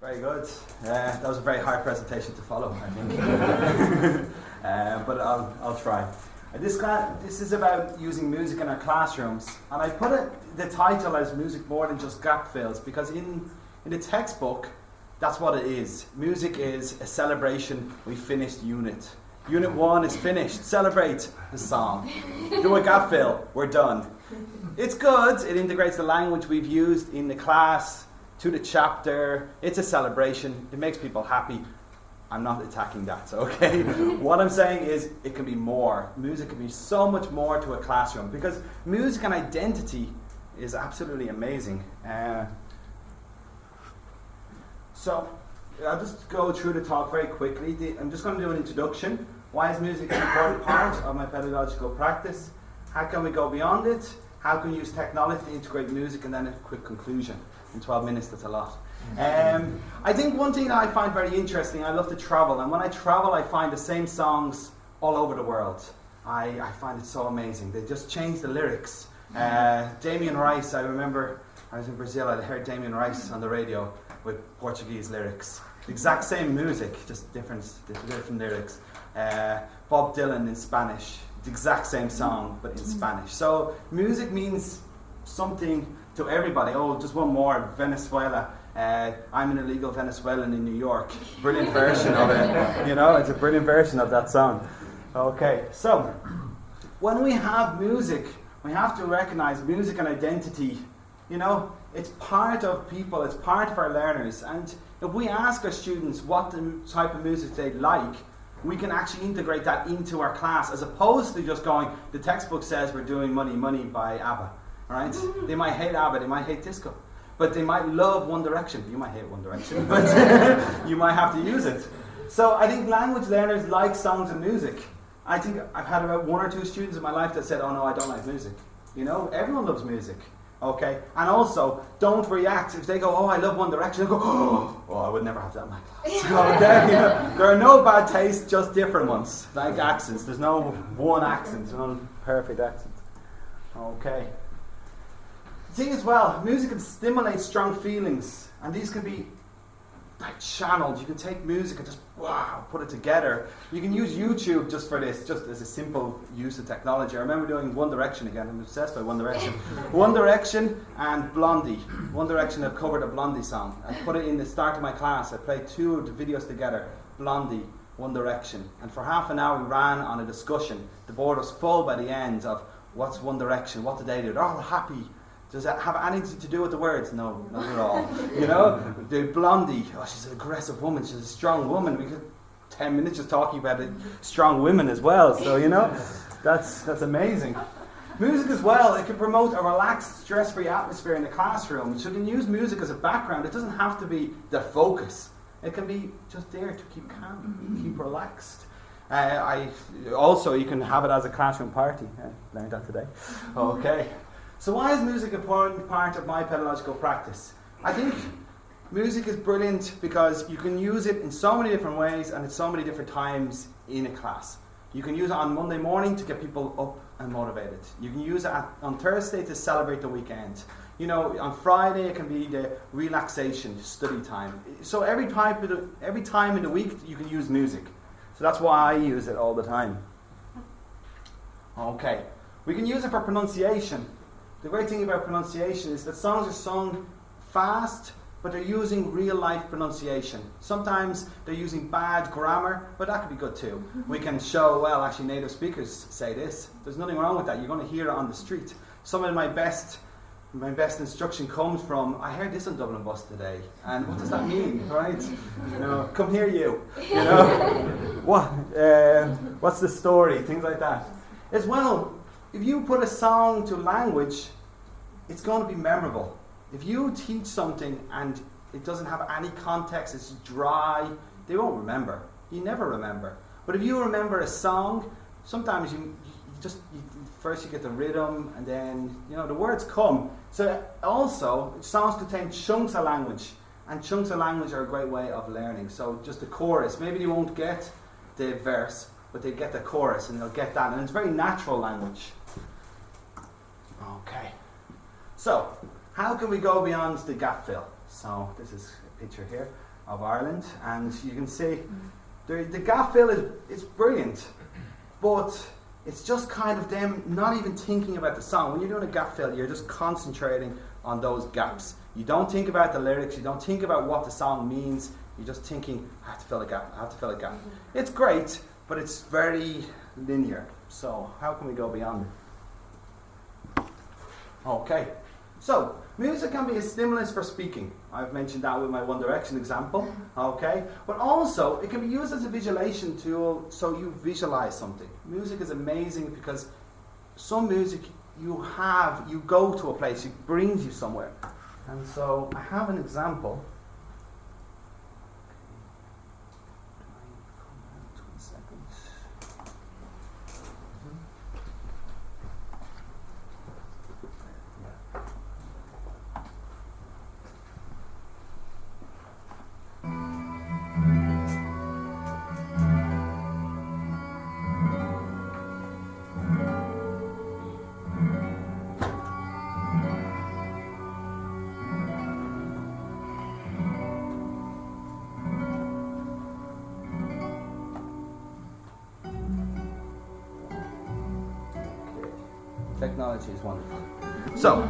Very good. That was a very hard presentation to follow, I think. But I'll try. This is about using music in our classrooms, and I put the title as Music More Than Just Gap Fills, because in the textbook, that's what it is. Music is a celebration. We finished unit. Unit 1 is finished. Celebrate the song. Do a gap fill. We're done. It's good. It integrates the language we've used in the class to the chapter. It's a celebration. It makes people happy. I'm not attacking that, okay? What I'm saying is it can be more. Music can be so much more to a classroom, because music and identity is absolutely amazing. So I'll just go through the talk very quickly. I'm just going to do an introduction. Why is music an important part of my pedagogical practice? How can we go beyond it? How can we use technology to integrate music? And then a quick conclusion. In 12 minutes, that's a lot. I think one thing that I find very interesting, I love to travel, and when I travel I find the same songs all over the world. I find it so amazing. They just change the lyrics. Damien Rice, I remember I was in Brazil, I heard Damien Rice on the radio with Portuguese lyrics. The exact same music, just different lyrics. Bob Dylan in Spanish, the exact same song but in Spanish. So music means something to everybody. Oh, just one more, Venezuela. I'm an illegal Venezuelan in New York. Brilliant version of it. You know, it's a brilliant version of that song. Okay, so when we have music, we have to recognize music and identity. You know, it's part of people, it's part of our learners. And if we ask our students what the type of music they like, we can actually integrate that into our class, as opposed to just going, the textbook says we're doing Money Money by ABBA. Right? They might hate ABBA, they might hate disco, but they might love One Direction. You might hate One Direction, but you might have to use it. So I think language learners like songs and music. I think I've had about 1 or 2 students in my life that said, oh no, I don't like music. You know, everyone loves music. Okay? And also, don't react. If they go, oh, I love One Direction, they go, oh, I would never have that in my class. Okay? You know, there are no bad tastes, just different ones. Like accents. There's no one accent, there's no perfect accent. Okay. The thing as well, music can stimulate strong feelings, and these can be like channeled. You can take music and just put it together. You can use YouTube just for this, just as a simple use of technology. I remember doing One Direction again. I'm obsessed by One Direction. One Direction and Blondie. One Direction have covered a Blondie song. I put it in the start of my class. I played 2 of the videos together. Blondie, One Direction. And for half an hour we ran on a discussion. The board was full by the end of what's One Direction, what did they do? They're all happy. Does that have anything to do with the words? No, not at all. You know, the Blondie, oh, she's an aggressive woman, she's a strong woman. We could 10 minutes just talking about strong women as well. So, you know, that's amazing. Music as well, it can promote a relaxed, stress-free atmosphere in the classroom. So you can use music as a background. It doesn't have to be the focus. It can be just there to keep calm, keep relaxed. You can have it as a classroom party. I learned that today. Okay. So why is music an important part of my pedagogical practice? I think music is brilliant because you can use it in so many different ways and at so many different times in a class. You can use it on Monday morning to get people up and motivated. You can use it on Thursday to celebrate the weekend. You know, on Friday it can be the relaxation, study time. So every time in the week you can use music. So that's why I use it all the time. Okay, we can use it for pronunciation. The great thing about pronunciation is that songs are sung fast, but they're using real life pronunciation. Sometimes they're using bad grammar, but that could be good too. We can show, well, actually native speakers say this. There's nothing wrong with that. You're going to hear it on the street. Some of my best instruction comes from, I heard this on Dublin bus today, and what does that mean, right? You know, come here you know, what's the story, things like that. As well, if you put a song to language, it's going to be memorable. If you teach something and it doesn't have any context, it's dry, they won't remember. You never remember. But if you remember a song, sometimes you first you get the rhythm and then, you know, the words come. So also, songs contain chunks of language, and chunks of language are a great way of learning. So just the chorus, maybe they won't get the verse, but they get the chorus and they'll get that, and it's very natural language. Okay. So, how can we go beyond the gap fill? So this is a picture here of Ireland, and you can see the gap fill is brilliant, but it's just kind of them not even thinking about the song. When you're doing a gap fill, you're just concentrating on those gaps. You don't think about the lyrics, you don't think about what the song means, you're just thinking, I have to fill a gap, I have to fill a gap. It's great, but it's very linear. So how can we go beyond it? Okay, so music can be a stimulus for speaking. I've mentioned that with my One Direction example, okay? But also, it can be used as a visualization tool, so you visualize something. Music is amazing because some music you go to a place, it brings you somewhere. And so I have an example. Technology is wonderful. So,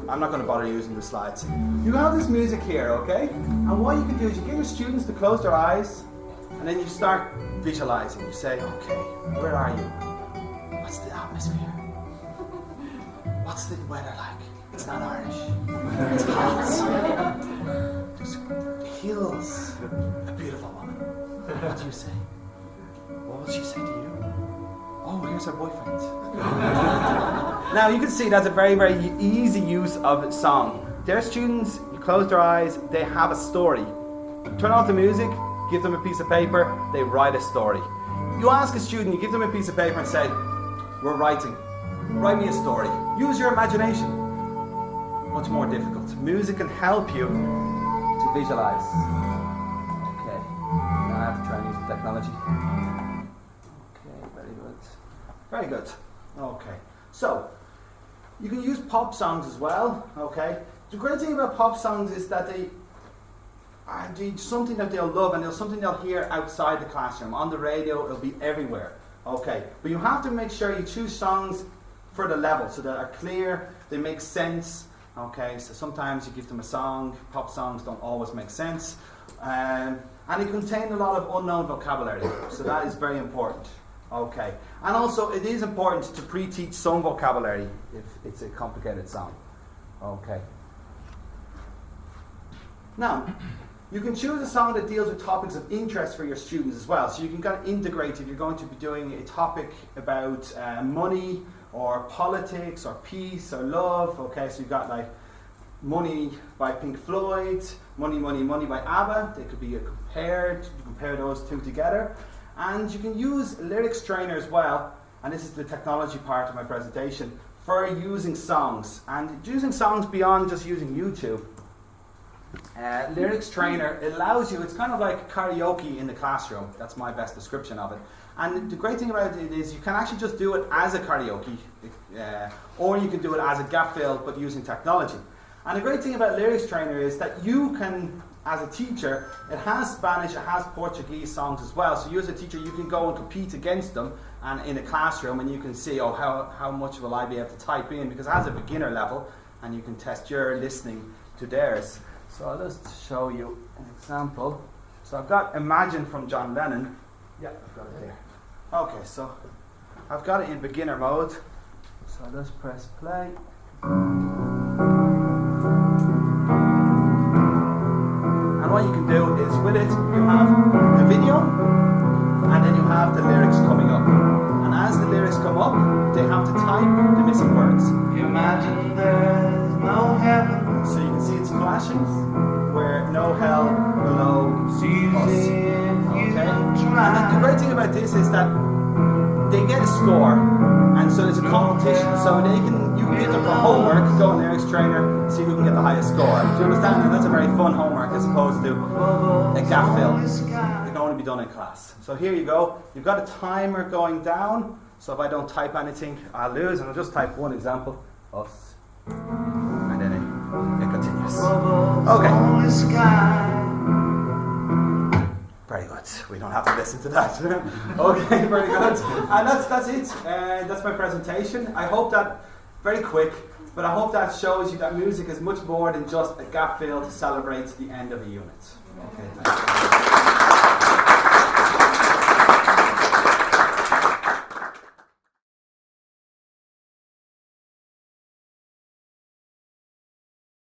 I'm not going to bother using the slides. You have this music here, okay? And what you can do is you get your students to close their eyes, and then you start visualizing. You say, okay, where are you? What's the atmosphere? What's the weather like? It's not Irish. It's hot. There's hills. A beautiful woman. What do you say? What will she say to you? Oh, here's her boyfriend. Now you can see that's a very, very easy use of song. Their students, you close their eyes, they have a story. Turn off the music, give them a piece of paper, they write a story. You ask a student, you give them a piece of paper and say, we're writing. Write me a story. Use your imagination. Much more difficult. Music can help you to visualize. Okay, now I have to try and use the technology. Very good. Okay. So, you can use pop songs as well. Okay. The great thing about pop songs is that they are something that they'll love, and it's something they'll hear outside the classroom. On the radio, it'll be everywhere. Okay. But you have to make sure you choose songs for the level, so that are clear, they make sense. Okay. So sometimes you give them a song. Pop songs don't always make sense. And they contain a lot of unknown vocabulary. So that is very important. Okay, and also it is important to pre-teach some vocabulary if it's a complicated song. Okay. Now, you can choose a song that deals with topics of interest for your students as well. So you can kind of integrate if you're going to be doing a topic about money or politics or peace or love. Okay, so you've got like Money by Pink Floyd, Money, Money, Money by ABBA. They could be compared. You compare those two together. And you can use Lyrics Trainer as well, and this is the technology part of my presentation, for using songs. And using songs beyond just using YouTube. Lyrics Trainer allows you, it's kind of like karaoke in the classroom. That's my best description of it. And the great thing about it is you can actually just do it as a karaoke, or you can do it as a gap fill, but using technology. And the great thing about Lyrics Trainer is that you can, as a teacher, it has Spanish, it has Portuguese songs as well. So you as a teacher, you can go and compete against them and in a classroom, and you can see, oh, how much will I be able to type in, because it has a beginner level, and you can test your listening to theirs. So I'll just show you an example. So I've got Imagine from John Lennon. Yeah, I've got it there. Okay, so I've got it in beginner mode. So I'll just press play. What you can do is with it, you have the video, and then you have the lyrics coming up. And as the lyrics come up, they have to type the missing words. Imagine there's no heaven. So you can see it's flashing, where no hell below us. Okay? And the great thing about this is that they get a score, and so there's a competition. So you can get them for homework, go on Lyrics Trainer, see who can get the highest score. Do you understand? And that's a very fun homework as opposed to a gap fill. It can only be done in class. So here you go. You've got a timer going down. So if I don't type anything, I'll lose, and I'll just type one example, us, and then it continues. Yes. Okay. Very good. We don't have to listen to that. Okay, very good. And that's it. That's my presentation. I hope that, very quick, but I hope that shows you that music is much more than just a gap fill to celebrate the end of a unit. Okay, thank you.